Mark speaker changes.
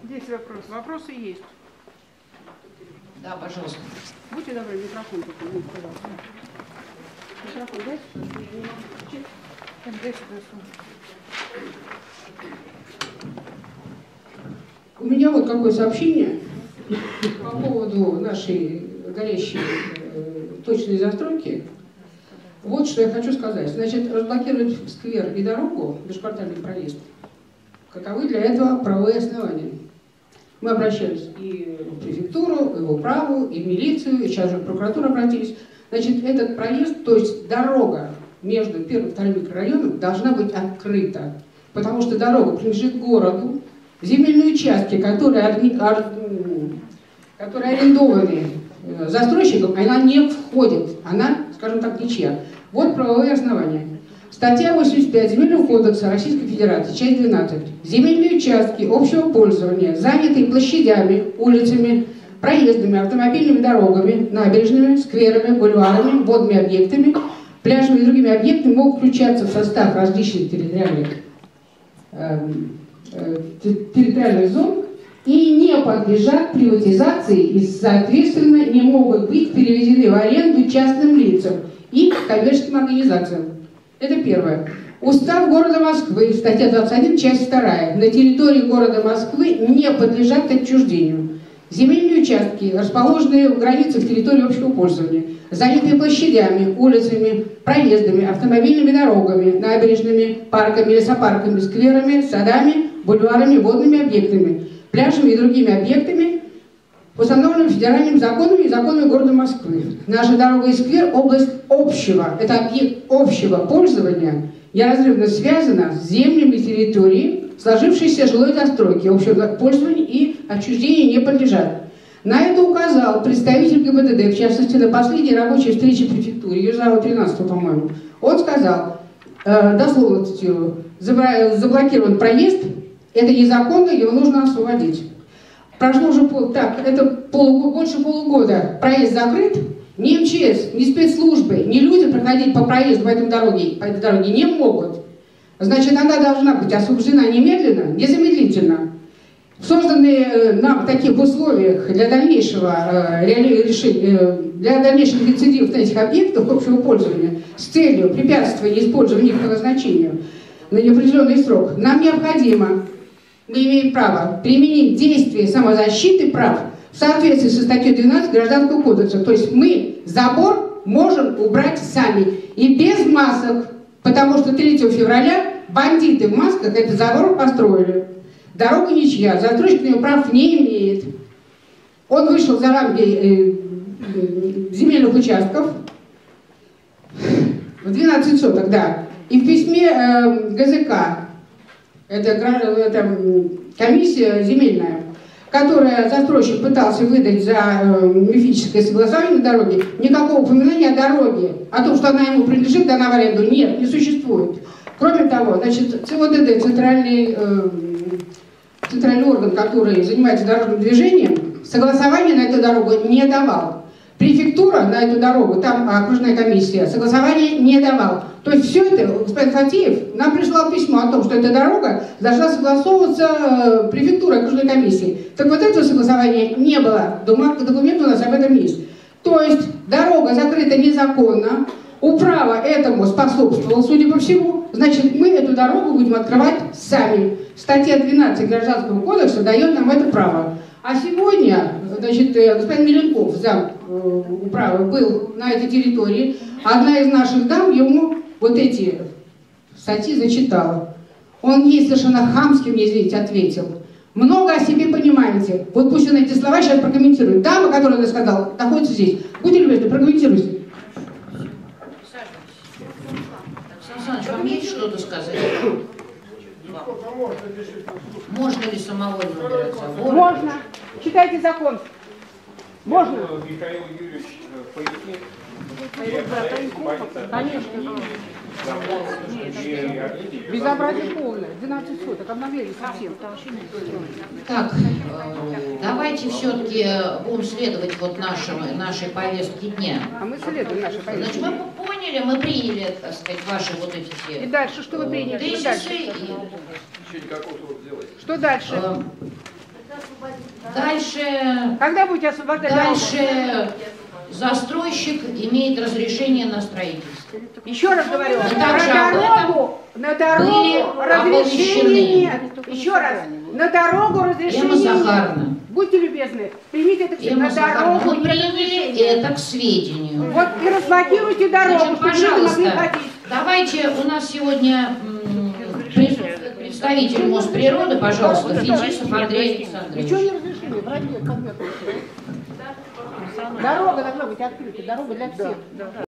Speaker 1: Есть вопросы? Вопросы есть.
Speaker 2: Да, пожалуйста.
Speaker 1: Будьте добры, микрофон такой, пожалуйста. Микрофон дайте?
Speaker 3: У меня вот какое сообщение по поводу нашей горящей точной застройки. Вот что я хочу сказать. Значит, разблокировать сквер и дорогу, межквартальный проезд, каковы для этого правовые основания. Мы обращались и в префектуру, и в управу, и в милицию, и сейчас же в прокуратуру обратились. Значит, этот проезд, то есть дорога между первым и вторым микрорайоном должна быть открыта, потому что дорога принадлежит городу, земельные участки, которые арендованы застройщиком, она не входит, она, скажем так, ничья. Вот правовые основания. Статья 85 Земельного кодекса Российской Федерации, часть 12. Земельные участки общего пользования, занятые площадями, улицами, проездами, автомобильными дорогами, набережными, скверами, бульварами, водными объектами, пляжами и другими объектами могут включаться в состав различных территориальных зон и не подлежат приватизации и, соответственно, не могут быть переведены в аренду частным лицам и коммерческим организациям. Это первое. Устав города Москвы, статья 21, часть 2. На территории города Москвы не подлежат отчуждению. Земельные участки, расположенные в границах территории общего пользования, занятые площадями, улицами, проездами, автомобильными дорогами, набережными, парками, лесопарками, скверами, садами, бульварами, водными объектами, пляжами и другими объектами, установленными федеральными законами и законами города Москвы. Наша дорога и сквер – область общего, это объект общего пользования, неразрывно связана с землями территории, сложившейся жилой застройки, общего пользования и отчуждению не подлежат. На это указал представитель ГИБДД, в частности, на последней рабочей встрече в префектуре, ее зала 13, по-моему. Он сказал, дословно цитирую, заблокирован проезд, это незаконно, его нужно освободить. Прошло уже больше полугода, проезд закрыт, ни МЧС, ни спецслужбы, ни люди проходить по проезду по этой дороге не могут. Значит, она должна быть освобождена немедленно, незамедлительно. Созданные нам в таких условиях для дальнейшего для дальнейших рецидивов на этих объектах общего пользования с целью препятствования использования их по назначению на неопределенный срок, нам необходимо, мы имеем право применить действия самозащиты прав в соответствии со статьей 12 Гражданского кодекса. То есть мы забор можем убрать сами и без масок, потому что 3 февраля бандиты в масках этот забор построили. Дорога ничья, застройщик на нее прав не имеет. Он вышел за рамки земельных участков в 12 соток, да. И в письме ГЗК, это комиссия земельная, которая застройщик пытался выдать за мифическое согласование на дороге, никакого упоминания о дороге, о том, что она ему принадлежит, дана в аренду, нет, не существует. Кроме того, значит, ЦОДД, центральный орган, который занимается дорожным движением, согласование на эту дорогу не давал. Префектура на эту дорогу, там окружная комиссия, согласование не давал. То есть все это, господин Фатеев нам прислал письмо о том, что эта дорога должна согласовываться префектурой окружной комиссии. Так вот этого согласования не было. Документ у нас об этом есть. То есть дорога закрыта незаконно, управа этому способствовала, судя по всему, значит, мы эту дорогу будем открывать сами. Статья 12 Гражданского кодекса дает нам это право. А сегодня, значит, господин Миленков, зам управы, был на этой территории. Одна из наших дам ему вот эти статьи зачитала. Он ей совершенно хамски, мне извините, ответил. Много о себе понимаете. Вот пусть он эти слова сейчас прокомментирует. Дама, которая это сказала, находится здесь. Будьте любезны, прокомментируйте.
Speaker 2: Александр Александрович, вам есть что-то сказать? Можно ли самовольно убирать забор?
Speaker 1: Можно. Читайте закон. Можно.
Speaker 4: Михаил Юрьевич пояснит.
Speaker 1: Конечно. Безобразие полное. 12 суток. Обновление совсем.
Speaker 2: Так, давайте все-таки будем следовать вот нашей повестке дня.
Speaker 1: А мы следуем нашей повестке.
Speaker 2: Значит, мы поняли, мы приняли, так сказать, ваши вот эти все.
Speaker 1: И дальше что вы приняли? Что дальше?
Speaker 4: Еще никакого срока сделать.
Speaker 1: Что дальше?
Speaker 2: Дальше,
Speaker 1: Когда будете освобождать дорогу?
Speaker 2: дальше застройщик имеет разрешение на строительство.
Speaker 1: Еще раз говорю,
Speaker 2: И также об
Speaker 1: на дорогу
Speaker 2: были
Speaker 1: разрешения
Speaker 2: оповещены.
Speaker 1: нет. Еще раз, на дорогу
Speaker 2: Эмма
Speaker 1: разрешения нет.
Speaker 2: Захаровна,
Speaker 1: Будьте любезны, примите это все.
Speaker 2: Эмма
Speaker 1: На
Speaker 2: Захаровна,
Speaker 1: дорогу
Speaker 2: мы
Speaker 1: нет
Speaker 2: приняли
Speaker 1: разрешения.
Speaker 2: это к сведению.
Speaker 1: Вот и разблокируйте дорогу,
Speaker 2: Значит,
Speaker 1: чтобы люди могли
Speaker 2: пожалуйста,
Speaker 1: ходить.
Speaker 2: давайте, у нас сегодня присутствует представитель Мосприроды, пожалуйста, Фетисов Андрей
Speaker 1: Ничего
Speaker 2: Александрович.
Speaker 1: не разрешили, вранье, подметно. Дорога должна быть открыта, дорога для всех.